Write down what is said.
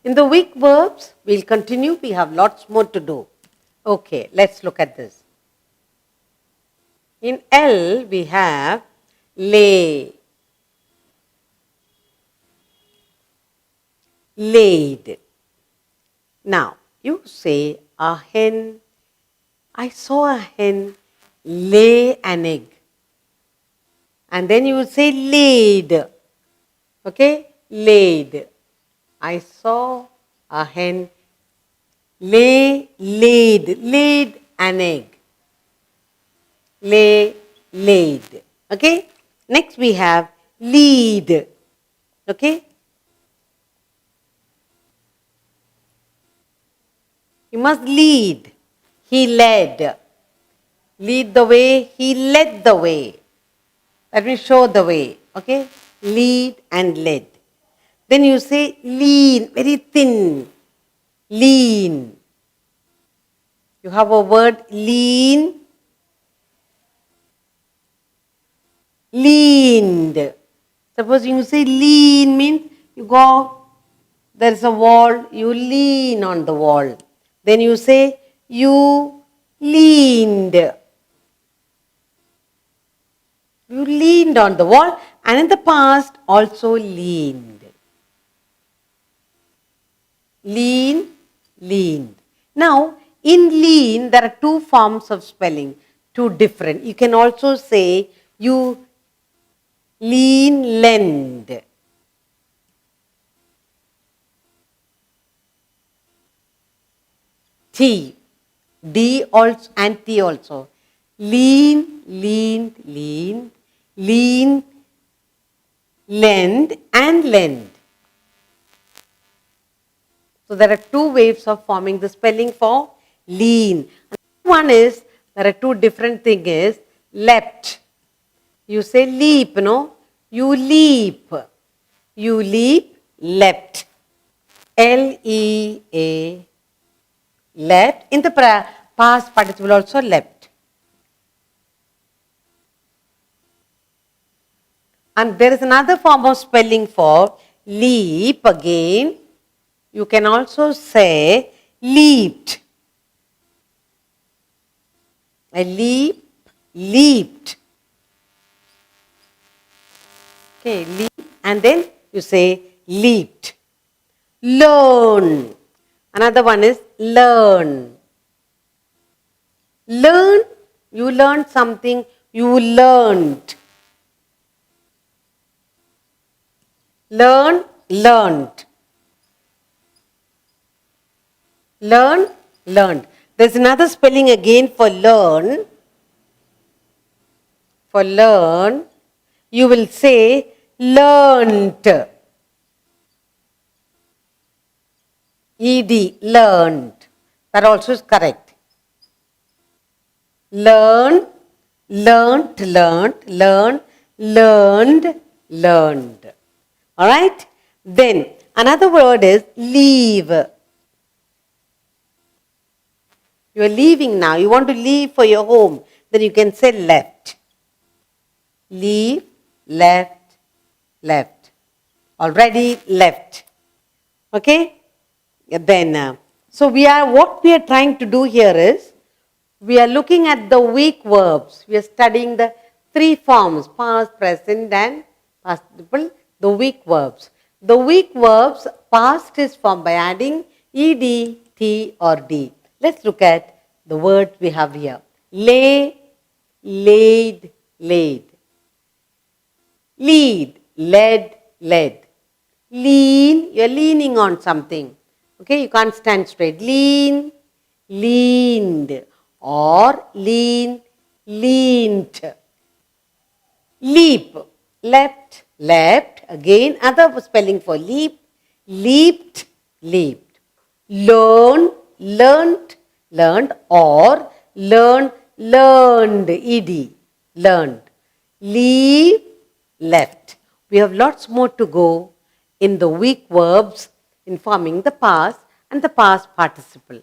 In the weak verbs, we'll continue. We have lots more to do. Okay, let's look at this. In L, we have lay, laid. Now, you say a hen. I saw a hen lay an egg. And then you say laid. Okay, laid. I saw a hen laid an egg. Laid. Okay. Next we have lead. Okay. You must lead. He led. Lead the way. He led the way. Let me show the way. Okay. Lead and led. Then you say lean, very thin. Lean. You have a word lean. Leaned. Suppose you say lean means you go, there is a wall, you lean on the wall. Then you say you leaned. You leaned on the wall, and in the past also leaned. Leaned. Now, in lean, there are two forms of spelling, two different. You can also say you lend. T, D also and T also. Leaned, lend and lend. So there are two ways of forming the spelling for lean. One is, there are two different things is leapt. You say leap, no? You leap. You leap, leapt. L-E-A, leapt. In the past participle also leapt. And there is another form of spelling for leap again. You can also say leaped. A leaped. Okay, leap, and then you say leaped. Learn. Another one is learn. Learn, you learned something, you learned. Learned. Learned. There's another spelling again for learn. For learn, you will say learnt. ED, learned. That also is correct. Learned. Alright? Then another word is leave. You are leaving now. You want to leave for your home. Then you can say left. Leave, left. Already left. Okay? Then, so what we are trying to do here is, we are looking at the weak verbs. We are studying the three forms, past, present and past participle, the weak verbs. The weak verbs, past is formed by adding ed, t or d. Let's look at the words we have here. Lay, laid. Lead, led. Lean, you are leaning on something. Okay, you can't stand straight. Leaned. Or leaned. Leap, leapt. Again, other spelling for leap. Leaped. Learned. Or learned. Ed. Learned. Leave, left. We have lots more to go in the weak verbs in forming the past and the past participle.